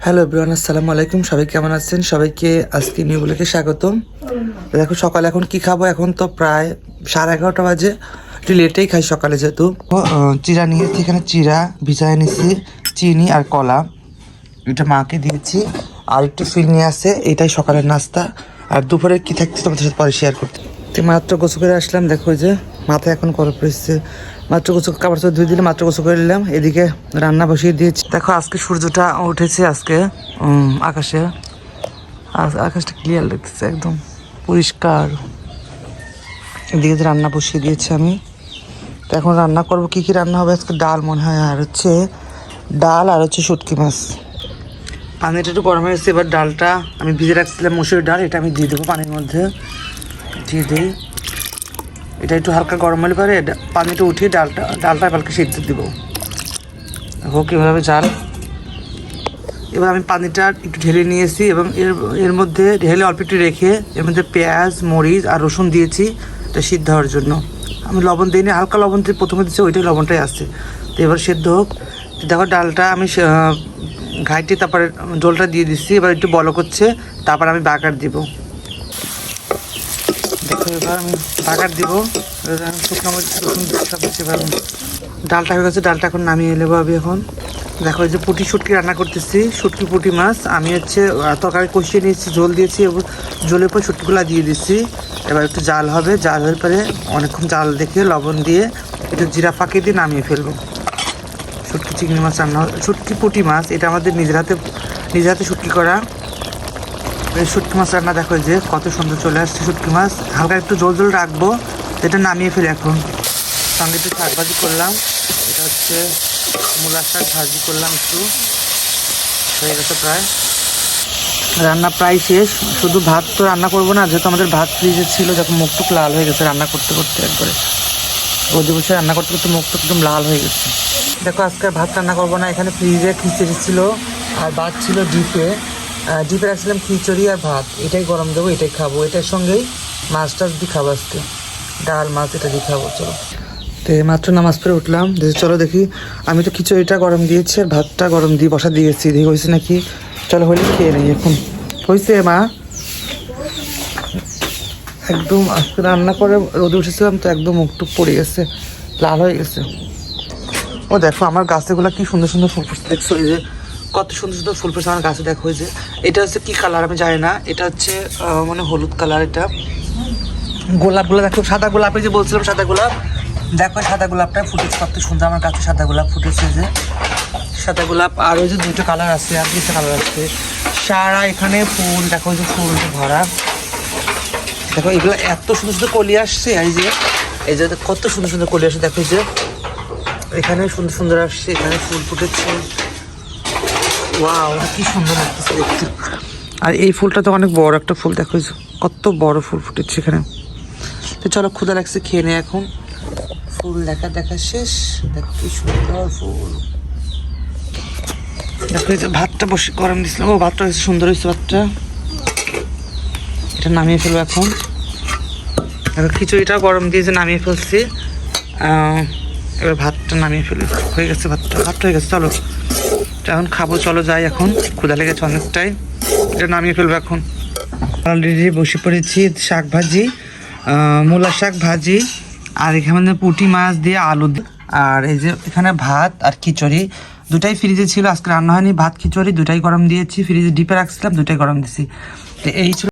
Hello everyone, আসসালামু আলাইকুম। সবাই কেমন আছেন? সবাইকে আজকে নিউ ব্লগে স্বাগতম। দেখো সকালে এখন কি খাবো, এখন তো প্রায় 11:30 বাজে, একটু লেটেই খাই সকালে যেহেতু। চিরা নিয়েছি, এখানে চিরা ভিজায় নিয়েছি, চিনি আর কলা, এটা মাকে দিয়েছি। আর একটু ফিল নিয়ে আসে, এটাই সকালের নাস্তা। আর দুপুরে কি থাকছে তোমাদের সাথে পরে শেয়ার করতে। তো মাত্র গোসল করে আসলাম, দেখো যে মাথায় এখন কলপ এসছে। মাত্র গোসল, কাপড় চোপড় ধুয়ে দিলে মাত্র গোসল করে নিলাম। এদিকে রান্না বসিয়ে দিয়েছি। দেখো আজকে সূর্যটা উঠেছে আজকে আকাশে, আকাশটা ক্লিয়ার লাগতেছে, একদম পরিষ্কার। এদিকে রান্না বসিয়ে দিয়েছি আমি। তো এখন রান্না করবো, কি কি রান্না হবে আজকে? ডাল মনে হয়, আর হচ্ছে ডাল, আর হচ্ছে শুটকি মাছ। পানিটা একটু গরম হয়েছে, এবার ডালটা আমি ভিজে রাখছিলাম, মুসুরির ডাল, এটা আমি দিয়ে দেবো পানির মধ্যে, দিয়ে দিই। এটা একটু হালকা গরম হলে পরে পানিটা উঠিয়ে ডালটা কালকে সিদ্ধ দেবো। দেখো কীভাবে জাল। এবার আমি পানিটা একটু ঢেলে নিয়েছি এবং এর মধ্যে ঢেলে অল্প একটু রেখে এর মধ্যে পেঁয়াজ, মরিচ আর রসুন দিয়েছি এটা সিদ্ধ হওয়ার জন্য। আমি লবণ দিইনি, হালকা লবণ দিয়ে প্রথমে দিচ্ছি, ওইটাই লবণটাই আসছে। তো এবার সেদ্ধ হোক। দেখো ডালটা আমি ঘাইটে তারপরে জলটা দিয়ে দিচ্ছি, এবার একটু বলক হচ্ছে, তারপর আমি বাগার দিব। দেখো এবার আমি বাগার দিব, শুকনো মরিচ রসুন সব দিচ্ছি। এবার ডালটা হয়ে গেছে, ডালটা এখন নামিয়ে নেবো আমি এখন। দেখো এই যে শুটকি রান্না করতেছি, শুটকি পুঁটি মাছ। আমি হচ্ছে তরকারি কষিয়ে নিয়েছি, ঝোল দিয়েছি এবং ঝোলের পর শুটকিগুলো দিয়ে দিচ্ছি। এবার একটু জাল হবে, জাল হয়ে পরে অনেকক্ষণ জাল দেখে লবণ দিয়ে একটু জিরা ফাঁকি দিয়ে নামিয়ে ফেলবো। শুটকি চিংড়ি মাছ রান্না, শুটকি পুঁটি মাছ, এটা আমাদের নিজের হাতে শুটকি করা। এই শুটকি মাছ রান্না দেখো যে কত সুন্দর চলে আসছে শুটকি মাছ। হালকা একটু জল রাখবো, এটা নামিয়ে ফেলে এখন। সঙ্গে একটু শাক ভাজি করলাম, এটা হচ্ছে মূলার শাক ভাজি করলাম একটু, হয়ে গেছে প্রায়। রান্না প্রায় শেষ, শুধু ভাত তো রান্না করবো না, যেহেতু আমাদের ভাত ফ্রিজে ছিল, যখন মুখটুক লাল হয়ে গেছে রান্না করতে করতে, একবারে রোদে বসে রান্না করতে করতে মুখটুক একদম লাল হয়ে গেছে। দেখো আজকে ভাত রান্না করবো না, এখানে ফ্রিজে খিচুড়ি ছিল আর ভাত ছিল ডিপে রাখছিলাম খিচুড়ি আর ভাত, এটাই গরম দেবো, এটাই খাবো। এটার সঙ্গেই মাছটা দিয়ে খাবো আজকে, ডাল মাছ এটা দিয়ে খাবো। চলো, তো মাত্র নামাজ পড়ে উঠলাম, চলো দেখি। আমি তো খিচুড়িটা গরম দিয়েছি আর ভাতটা গরম দিয়ে বসা দিয়েছি, দেখি হয়েছে নাকি। চলো হলে খেয়ে নেই এখন। হয়েছে মা, একদম আজকে রান্না করে রোদে উঠেছিলাম তো একদম মুখটুক পড়ে গেছে, লাল হয়ে গেছে। ও দেখো আমার গাছগুলো কি সুন্দর সুন্দর ফুল ফুটছে, দেখছো এই যে কত সুন্দর সুন্দর ফুল ফুটছে আমার গাছে। দেখো এই যে এটা হচ্ছে কি কালার আমি জানি না, এটা হচ্ছে মানে হলুদ কালার। এটা গোলাপগুলো দেখো, সাদা গোলাপ, এই যে বলছিলাম সাদা গোলাপ, দেখো সাদা গোলাপটা ফুটেছে কত সুন্দর আমার গাছে, সাদা গোলাপ ফুটেছে যে সাদা গোলাপ। আর ওই যে দুটো কালার আছে, আর দুটো কালার আছে সারা এখানে ফুল। দেখো ওই যে ফুল ভরা, দেখো এগুলো এত সুন্দর সুন্দর কলি আসছে। এই যে কত সুন্দর সুন্দর কলি আসছে, দেখো এই যে এখানে সুন্দর সুন্দর আসছে, এখানে ফুল ফুটেছে। ওয়াও, কি সুন্দর লাগতেছে দেখতে। আর এই ফুলটা তো অনেক বড় একটা ফুল, দেখো কত বড় ফুল ফুটেছে এখানে। তো চলো, ক্ষুধা লাগছে, খেয়ে নে এখন। ফুল দেখা শেষ, দেখো কি সুন্দর ফুল। দেখো এই যে ভাতটা বসে গরম দিয়েছিলাম, ও ভাতটা হয়েছে, সুন্দর হয়েছে ভাতটা। এটা নামিয়ে ফেলবো এখন। এবার খিচুড়িটা গরম দিয়ে যে নামিয়ে ফেলছি, এবার ভাতটা নামিয়ে ফেলি, হয়ে গেছে ভাতটা হয়ে গেছে। চলো এখন খাবো, চলো যাই এখন, ক্ষুধা লেগেছে অনেকটাই। এটা নামিয়ে ফেলবো এখন। অলরেডি বসে পড়েছি, শাক ভাজি, মূলা শাক ভাজি, আর এখানে পুঁটি মাছ দিয়ে আলু, আর এই যে এখানে ভাত আর খিচুড়ি। দুটাই ফ্রিজে ছিল, আজকে রান্না হয়নি। ভাত খিচুড়ি দুটাই গরম দিয়েছি, ফ্রিজে ডিপে রাখছিলাম, দুটাই গরম দিয়েছি। তো এই ছিল